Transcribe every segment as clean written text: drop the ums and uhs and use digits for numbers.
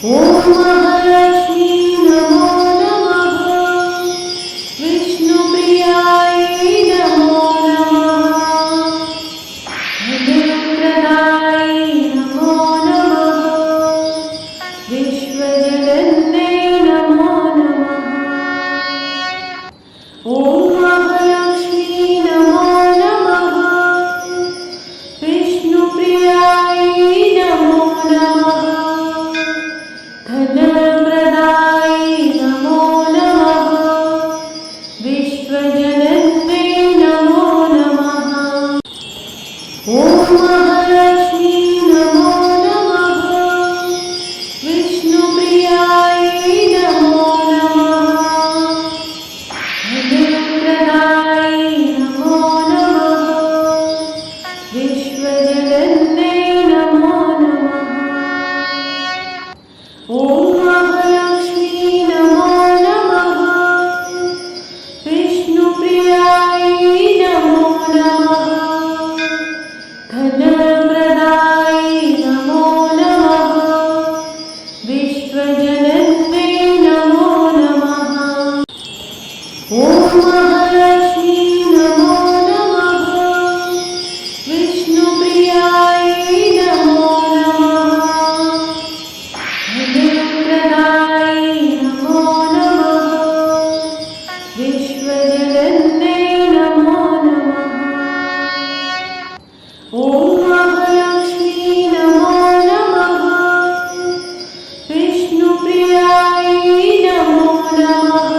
ॐ महालक्ष्मी नमो नमः। विष्णुप्रियायै नमो नमः। धनप्रदायै नमो नमः। विश्वजनन्यै नमो नमः। ॐ महालक्ष्मी नमो नमः। विष्णुप्रियायै नमो नमः। धनप्रदायै नमो नमः। विश्वजनन्यै नमो नमः। ॐ महालक्ष्मी नमो नमः। विष्णुप्रियायै नमो नमः। धनप्रदायै नमो नमः। विश्वजनन्यै नमो नमः। ॐ महालक्ष्मी नमो नमः। विष्णुप्रियायै नमो नमः। धनप्रदायै नमो नमः। विश्वजनन्यै नमो नमः। ॐ महालक्ष्मी नमो नमः। विष्णुप्रियायै नमो नमः। धनप्रदायै नमो नमः। विश्वजनन्यै नमो नमः। ॐ महालक्ष्मी नमो नमः। विष्णुप्रियायै नमो नमः।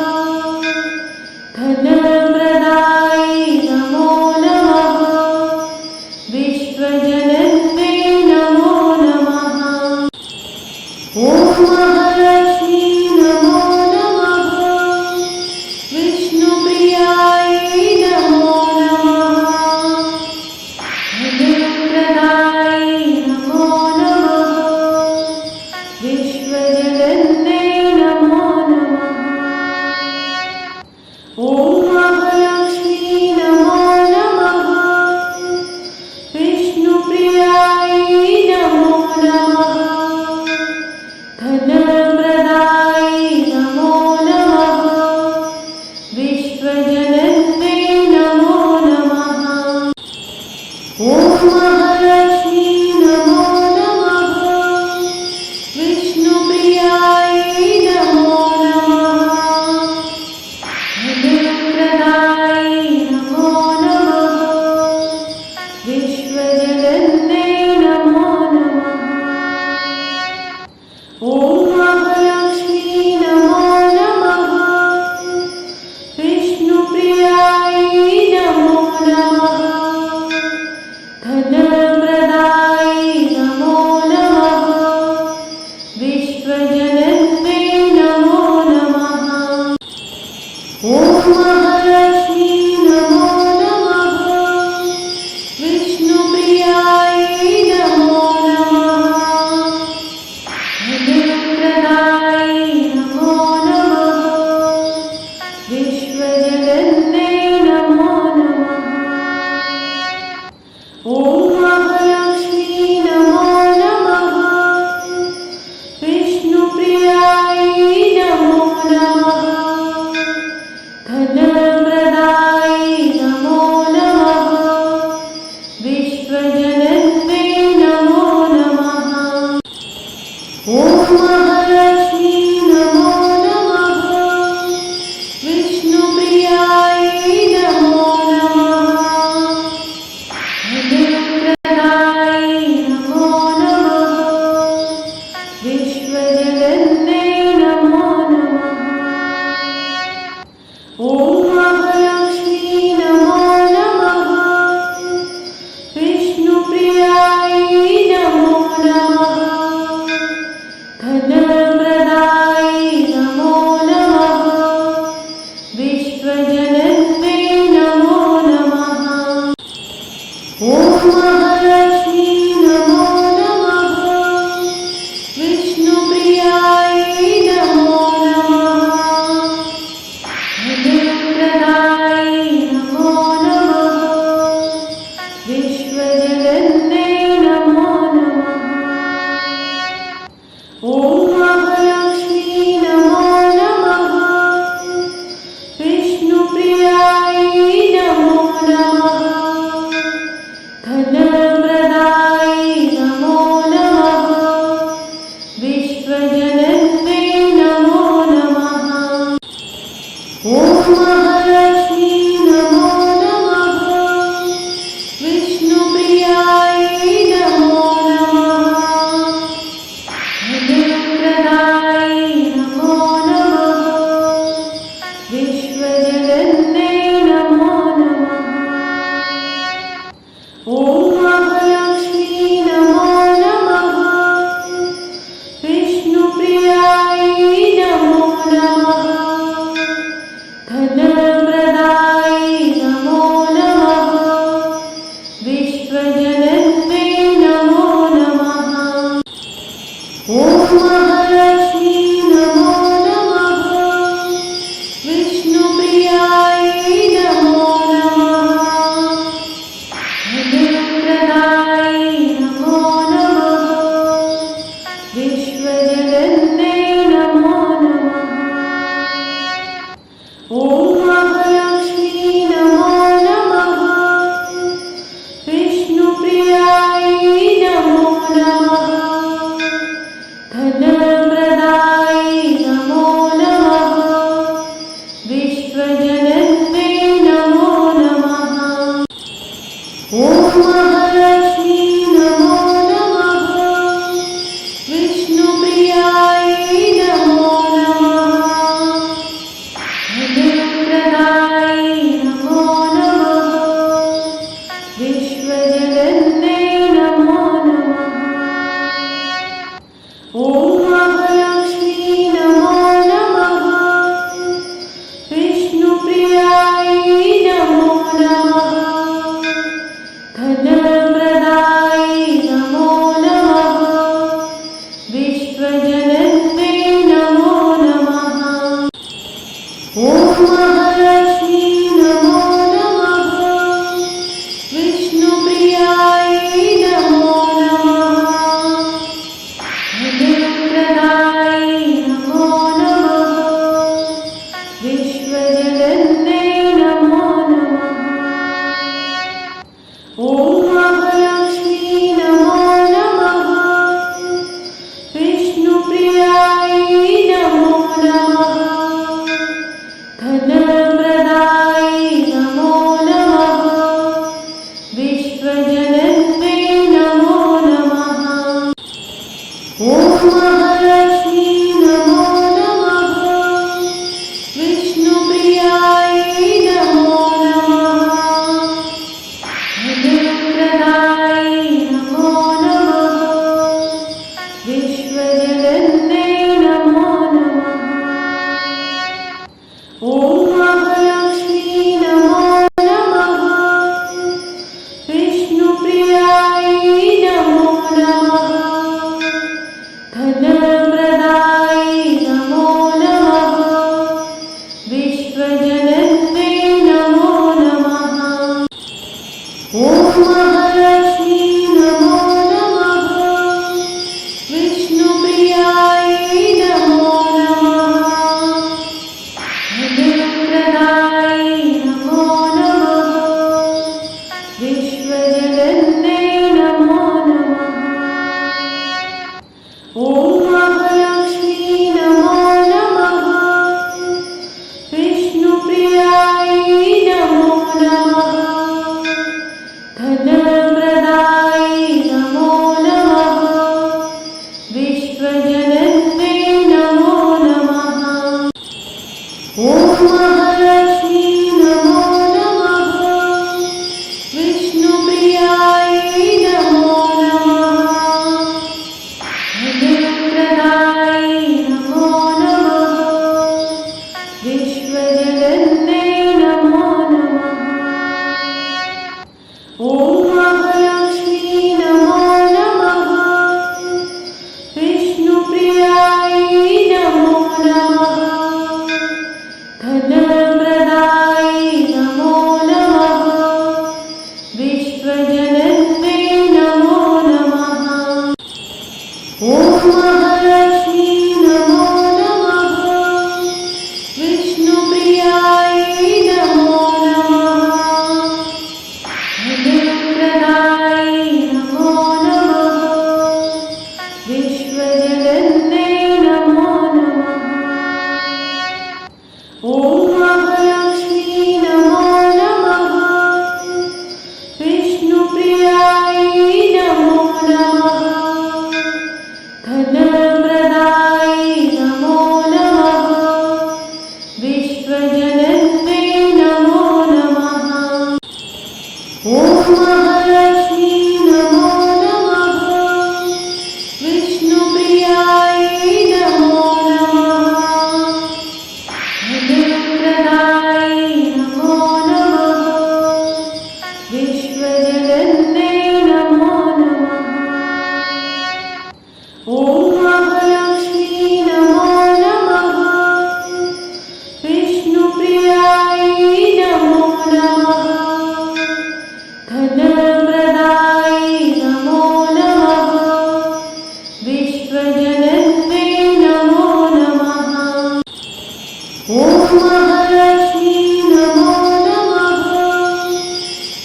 धनप्रदायै नमो नमः। विश्वजनन्यै नमो नमः। ॐ महालक्ष्मी नमो नमः। विष्णुप्रियायै नमो नमः। धनप्रदायै नमो नमः। विश्वजनन्यै नमो नमः। ॐ महालक्ष्मी नमो नमः। विष्णुप्रियायै नमो नमः। धनप्रदायै नमो नमः। विश्वजनन्यै नमो नमः। ॐ महालक्ष्मी नमो नमः। विष्णुप्रियायै नमो नमः। धनप्रदायै नमो नमः। विश्वजनन्यै नमो नमः। ॐ महालक्ष्मी नमो नमः। विष्णुप्रियायै नमो नमः। धनप्रदायै नमो नमः। विश्वजनन्यै नमो नमः। ॐ महालक्ष्मी नमो नमः। विष्णुप्रियायै नमो नमः। धनप्रदायै नमो नमः। विश्वजनन्यै नमो नमः। ॐ महालक्ष्मी नमो नमः। विष्णुप्रियायै नमो नमः। धनप्रदायै नमो नमः। विश्वजनन्यै नमो नमः। ॐ महालक्ष्मी नमो नमः। विष्णुप्रियायै नमो नमः। धनप्रदायै नमो नमः। विश्वजनन्यै नमो नमः। ॐ महालक्ष्मी नमो नमः। विष्णुप्रियायै नमो नमः। धनप्रदायै महालक्ष्मी नमो नमः। विष्णुप्रियायै नमो नमः। धनप्रदायै नमो नमः। विश्वजनन्यै नमो नमः। ॐ महालक्ष्मी नमो नमः। विष्णुप्रियायै नमो नमः। धनप्रदायै नमो नमः। विश्वजनन्यै नमो नमः। ॐ महालक्ष्मी नमो नमः। विष्णुप्रियायै नमो नमः। धनप्रदायै नमो नमः। विश्वजनन्यै नमो नमः। ॐ महालक्ष्मी नमो नमः। विष्णुप्रियायै नमो नमः। धनप्रदायै नमो नमः। विश्वजनन्यै नमो नमः। ॐ महालक्ष्मी नमो नमः। विष्णुप्रियायै नमो नमः। धनप्रदायै नमो नमः। विश्वजनन्यै नमो नमः। ॐ महालक्ष्मी नमो नमः। विष्णुप्रियायै नमो नमः। धनप्रदायै नमो नमः। विश्वजनन्यै नमो नमः। ॐ महालक्ष्मी नमो नमः। विष्णुप्रियायै नमो नमः। धनप्रदायै नमो नमः। विश्वजनन्यै नमो नमः। ॐ महालक्ष्मी नमो नमः। विष्णुप्रियायै नमो नमः। धनप्रदायै नमो नमः। विश्वजनन्यै नमो नमः। ॐ महालक्ष्मी नमो नमः। विष्णुप्रियायै नमो नमः। धनप्रदायै नमो नमः। विश्वजनन्यै नमो नमः। ॐ महालक्ष्मी नमो नमः। विष्णुप्रियायै नमो नमः। धनप्रदायै नमो नमः। विश्वजनन्यै नमो नमः। ॐ महालक्ष्मी नमो नमः। विष्णुप्रियायै नमो नमः। धनप्रदायै नमो नमः। विश्वजनन्यै नमो नमः। ॐ महालक्ष्मी नमो नमः। विष्णुप्रियायै नमो नमः। धनप्रदायै नमो नमः। विश्वजनन्यै नमो नमः। ॐ महालक्ष्मी नमो नमः। विष्णुप्रियायै नमो नमः। धनप्रदायै नमो नमः। विश्वजनन्यै नमो नमः। ॐ महालक्ष्मी नमो नमः। विष्णुप्रियायै नमो नमः। धनप्रदायै नमो नमः। विश्वजनन्यै नमो नमः। ॐ महालक्ष्मी नमो नमः। विष्णुप्रियायै विश्वजनन्यै नमो नमः। ॐ महालक्ष्मी नमो नमः।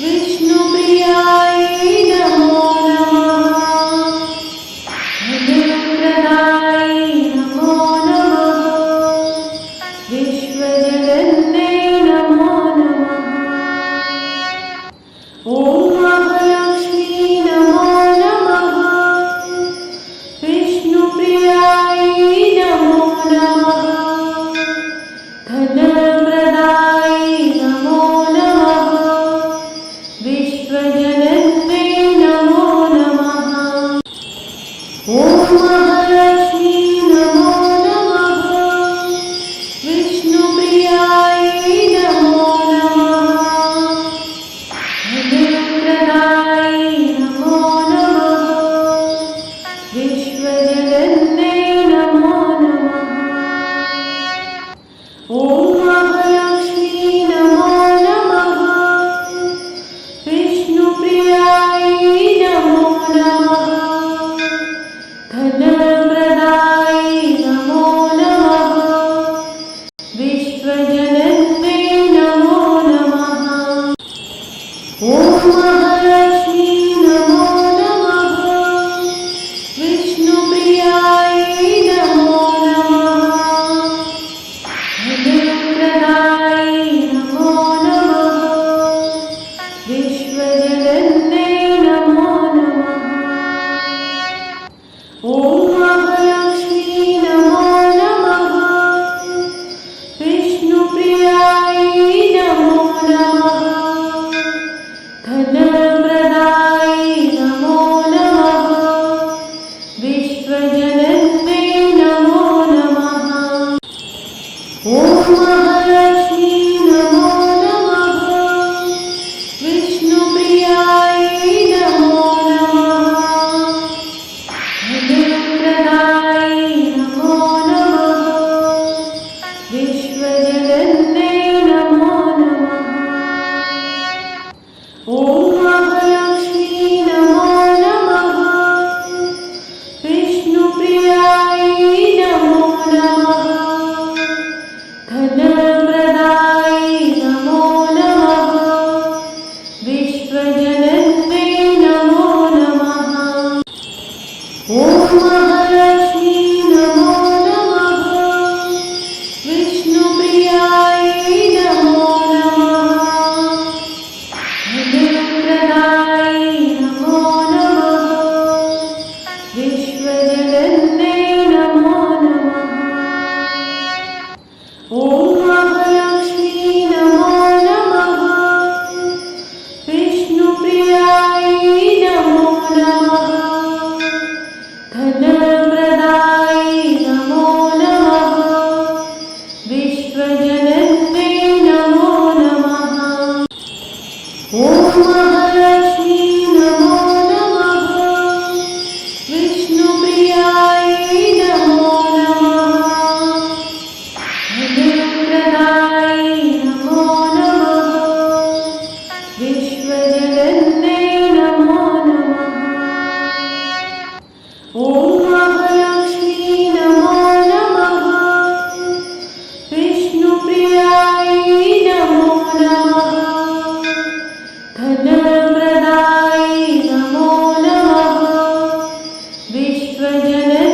विष्णुप्रियायै नमो नमः। धनप्रदायै नमो नमः। विश्वजनन्यै नमो नमः। ॐ महालक्ष्मी नमो नमः। विष्णुप्रियायै नमो नमः। धनप्रदायै नमो नमः। विश्वजनन्यै नमो नमः। ॐ महालक्ष्मी नमो नमः। विष्णुप्रियायै नमो नमः। धनप्रदायै नमो नमः। विश्वजनन्यै नमो नमः। ॐ महालक्ष्मी नमो नमः। विष्णुप्रियायै नमो नमः। धनप्रदायै नमो नमः। विश्वजनन्यै नमो नमः। ॐ महालक्ष्मी नमो नमः। विष्णुप्रियायै नमो नमः। धनप्रदायै नमो नमः। विश्वजनन्यै नमो नमः। ॐ महालक्ष्मी नमो नमः। विष्णुप्रियायै नमो नमः। धनप्रदायै नमो नमः। विश्वजनन्यै नमो नमः। ॐ महालक्ष्मी नमो नमः। विष्णुप्रियायै नमो नमः। धनप्रदायै नमो नमः। विश्वजनन्यै नमो नमः। ॐ महालक्ष्मी नमो नमः। विष्णुप्रियायै नमो नमः। धनप्रदायै नमो नमः। विश्वजनन्यै नमो नमः। ॐ महालक्ष्मी नमो नमः। विष्णुप्रियायै नमो नमः। धनप्रदायै नमो नमः। विश्वजनन्यै नमो नमः। ॐ महालक्ष्मी नमो नमः। विष्णुप्रियायै नमो नमः। धनप्रदायै नमो नमः। विश्वजनन्यै नमो नमः। ॐ महालक्ष्मी नमो नमः। विष्णुप्रियायै नमो नमः। धनप्रदायै नमो नमः। विश्वजनन्यै नमो नमः। ॐ महालक्ष्मी नमो नमः। विष्णुप्रियायै नमो नमः। धनप्रदायै नमो नमः। विश्वजनन्यै नमो नमः। ॐ महालक्ष्मी नमो नमः। विष्णुप्रियायै नमो नमः। धनप्रदायै नमो नमः। विश्वजनन्यै नमो नमः। ॐ महालक्ष्मी नमो नमः। विष्णुप्रियायै नमो नमः। धनप्रदायै नमो नमः। विश्वजनन्यै नमो नमः। ॐ महालक्ष्मी नमो नमः। विष्णुप्रियायै नमो नमः। धनप्रदायै नमो नमः। विश्वजनन्यै नमो नमः। ॐ महालक्ष्मी नमो नमः। विष्णुप्रियायै नमो नमः। धनप्रदायै नमो नमः। विश्वजनन्यै